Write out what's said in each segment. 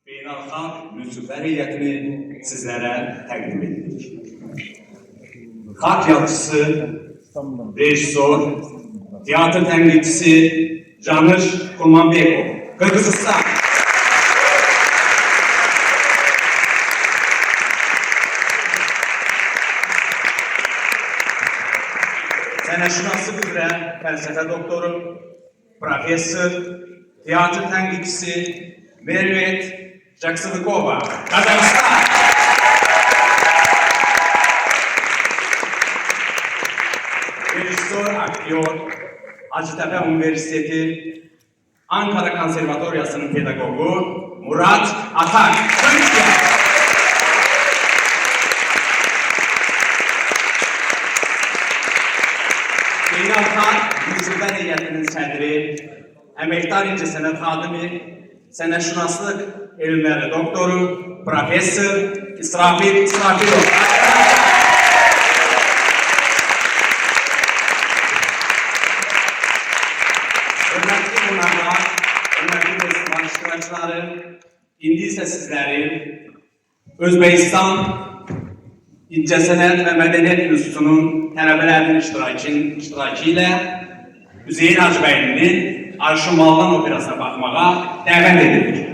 Beynəlxalq münsiflər heyətini sizlərə təqdim edirik. Xalq yazıcısı, rejissor, teatr tənqidçisi Camış Kurmanbekov, Qırğızistan. Sənətşünaslık üzrə fəlsəfə doktoru, professor, teatr tənqidçisi Mervet Jaksılıkova, Qazaxıstan. Rejissor, aktyor, Hacettepe Üniversitesi, Ankara Konservatoryası'nın pedagogu Murat Atak, Türkiye. Beynəlxalq Münsiflər Heyətinin sədri, əməkdar incəsənət xadimi, sənətşünaslık elmləri doktoru, professor İsrafil İsrafilov. Hörmətli qonaqlar, hörmətli festival iştirakçıları, indi isə sizləri Özbəkistan İncəsənət və Mədəniyyət İnstitutunun tələbələrinin iştirakı ilə Üzeyir Hacıbəylinin Arşın Maldan operasına baxmağa dəvət edilir.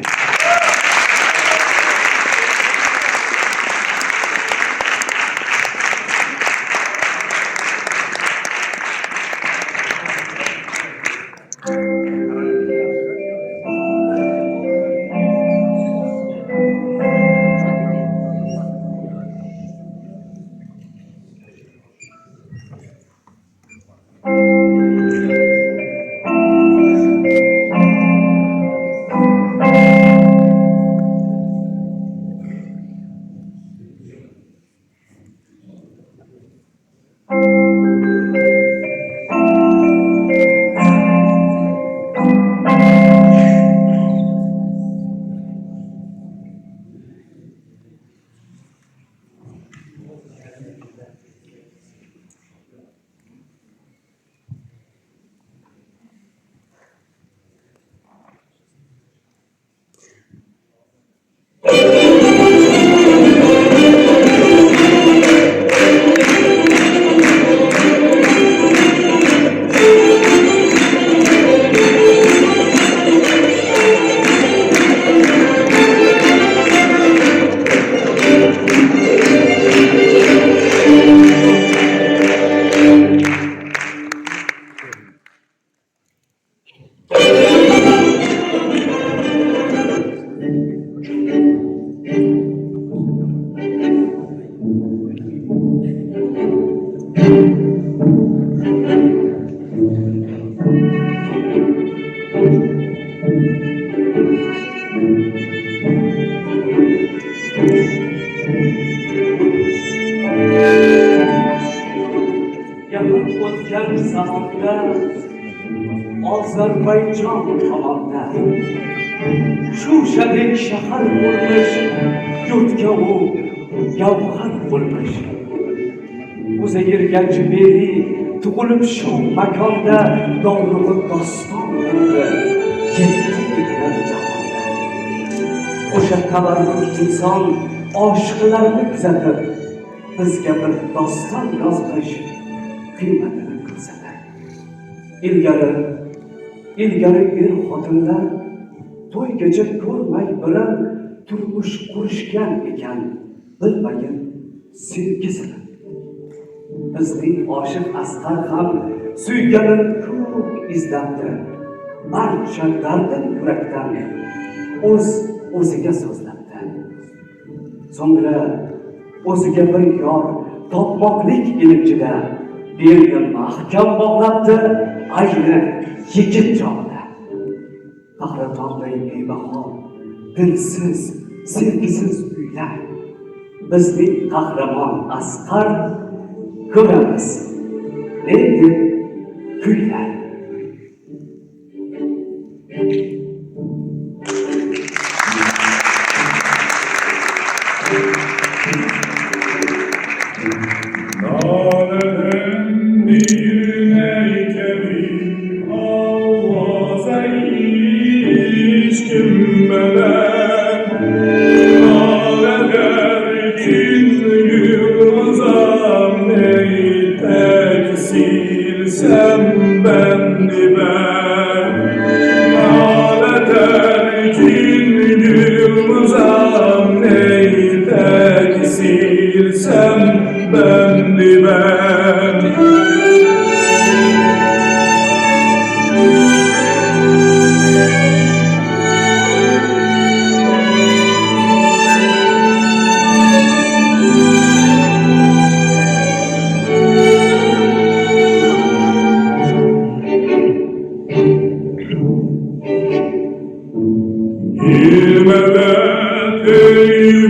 Azerbaycan tamamda Şuşadek şahar olmuş, yurtga o gavhar olmuş. Uzayir Gancibeli tug'ilib shu makonda dorug'i doston bo'ldi, yetti etgan jahonda. O'sha tavallud inson oshiqlarni kuzatib, bizga bir doston yozmish, qiymatini ko'rsatadi. İlgari xotinlar to'ygacha ko'rmay bilan turmush qurishgan ekan, bilmagan sevgisini. Bizning oshiq Asqar ham suyganini ko'p izlabdi. Barcha dardin yurakdan o'ziga so'zlabdi. So'ngra o'ziga bir yor topmoqlik ilinjida belni mahkam bog'labdi, ayni yigit chog'ida. Qahratonday bebaho, dilsiz, sevgisiz uylar. Bizning qahramon Asqar ko'ramiz, neydi kuylar. Kim bilen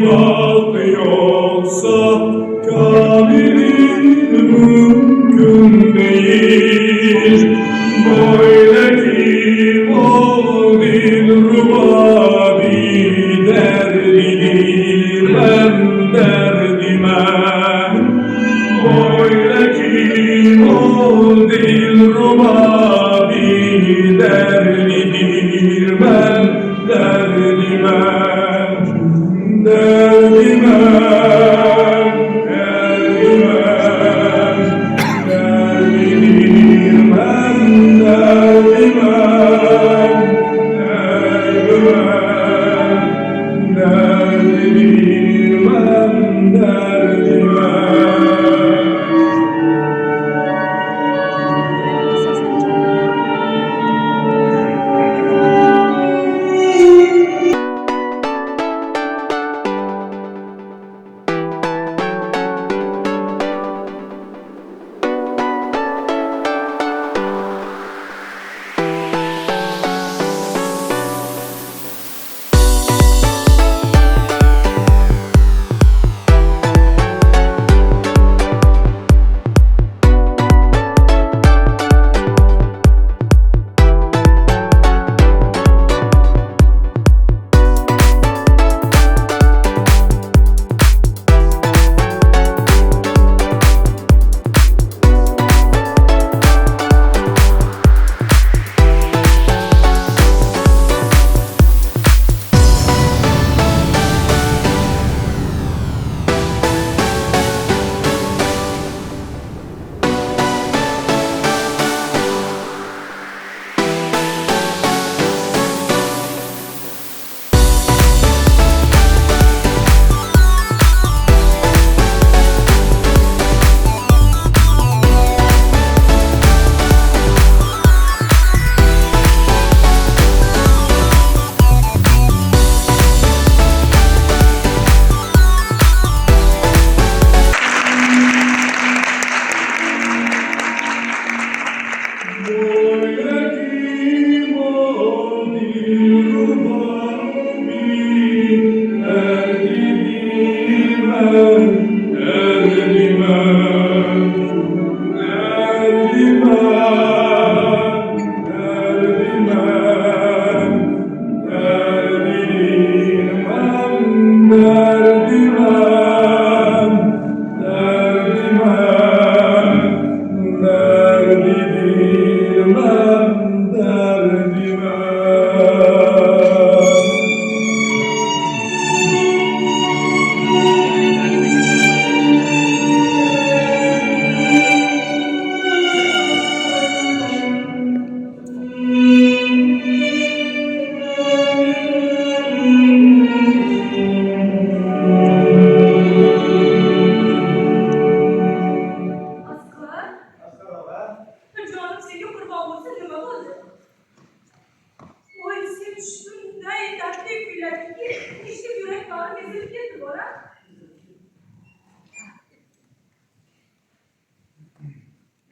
vak yoksa kabilin mümkün değil. Böyle kim ol dilruba bir derdidir ben derdime. Böyle kim ol dilruba bir derdidir ben derdime. Derdime, derdime, derdidir ben derdime. Derdime, derdidir ben derdime.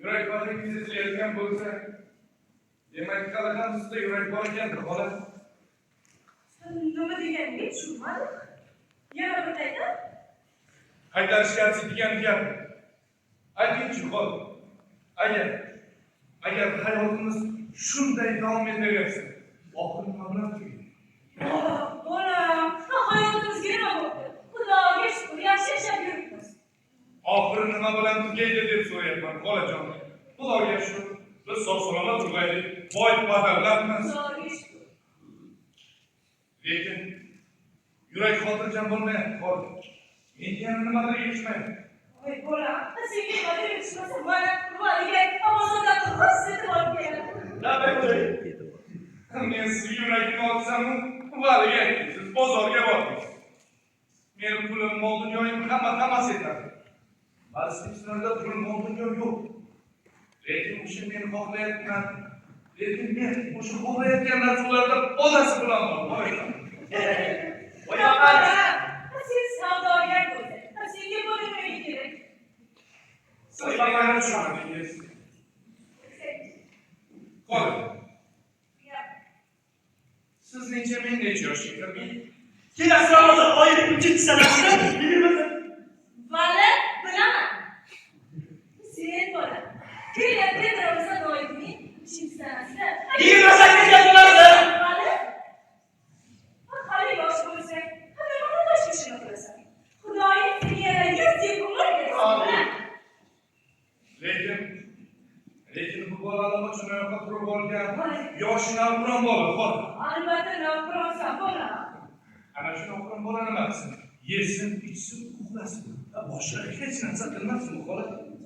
Yürek balık bizi izleyirken bo'lsa, demak qalaqamizda yurek bor ekan, bola. Nima deganingiz tushunmadim. Yana bir qayta. Qaytarishga degan gap. Aytingchi, xol. Agar hayotimiz shunday davom etaversa, oxiri nima tugaydi? Bolam, hayotimizga nima bo'ldi? Xudoga shukr, yaxshi yashab yuribmiz. Oxiri nima bilan tugaydi deb so'rayapman, xolajon. Xudoga shukr, biz sog'-salomat turg'aylik, boy badavlatmiz. Xudoga shukr. Lekin yurak xotirjam bo'lmayapti, xol. Menga yana nimadir yetishmaydi. Voy bolam, senga nimadir yetishmasa, mana valiga Amazondan qog'oz setib olib kelaman. Men siz yuragimni olsam-u, valiga aytdingiz, bozorga bordingiz. Meni pulim, mol dunyoyim hammasi yetadi. Balsizlarda pul, mol dunyo yo'q. Lekin o'sha men xohlayapman. Lekin men o'sha xohlayotgan narsalardan odasi bilan bor. Sen savdogar bo'lsang, senga bu nima kerak? Siz bana tushundingiz. Qol. Siz necha, men necha yoshga kirdim? Kelasi Ramazon oyining 3-sanasida bilmaysan. Vali, bilaman. Sen bola. Kelayotgan Ramazon oyining 3-sanasida. 28 yashdasiz. Vali. Hali yosh bo'lsang, hali mana tashvishini qilasan. Xudoyim senga yana 100 yil umr bersin. Lekin bu bolalarga shunaqa turib olgan yoshi navqiron bola bor. Albatta navqironsan bola. Ana shu navqiron bola nima qilsin? Yesin, ichsin, uxlasin. Boshqa hech narsa qilmasin bu bola.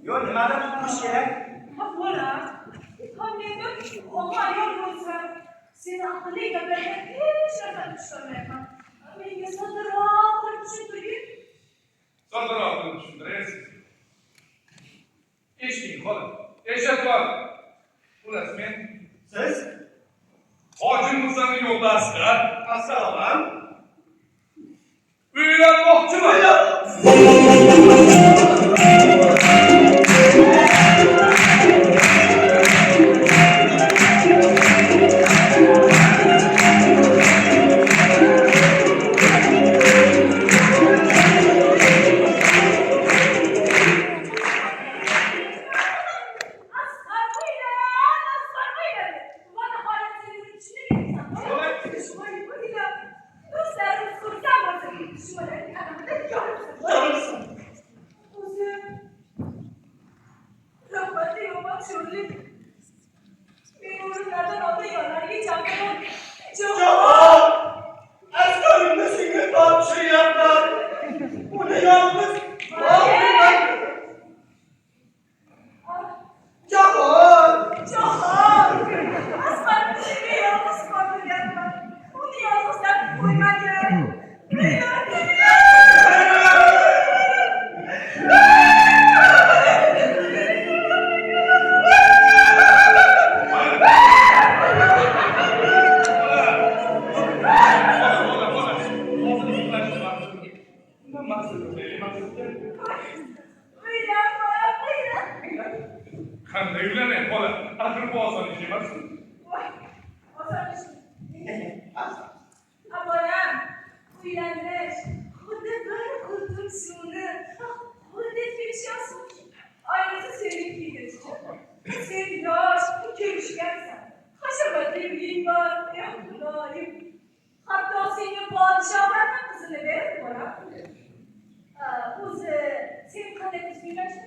Yo'q, nimadan qilish kerak? Ha bola. Ha menga o'g'il ayol bo'lsa, seni aqlli gaplarga hech narsa tushunmayman. Menga soddaroq qilib tushuntiring. Soddaroq qilib tushuntirasiz. Eshiting, xola. Eshitib ol. Xullas, men Siz? Hoji Musaning yo'ldasi. Assalom. Uylanmoqchiman. Askarımda şimdi topşırıyorlar. Bu ne yalnız? Cahal! Qanday uylanay, xola? Axir bu oson ish emas. Abolam, uylanish, xuddi bir qultum suvni, xuddi tekshirsin. Ayniqsa seninkigacha. Sen yosh, kelishgansan. Hashamatli uying bor, ey Xudoyim. Hatto senga podshohlarning qizini berib bolam. O'zi, sen qanday qiz uylashni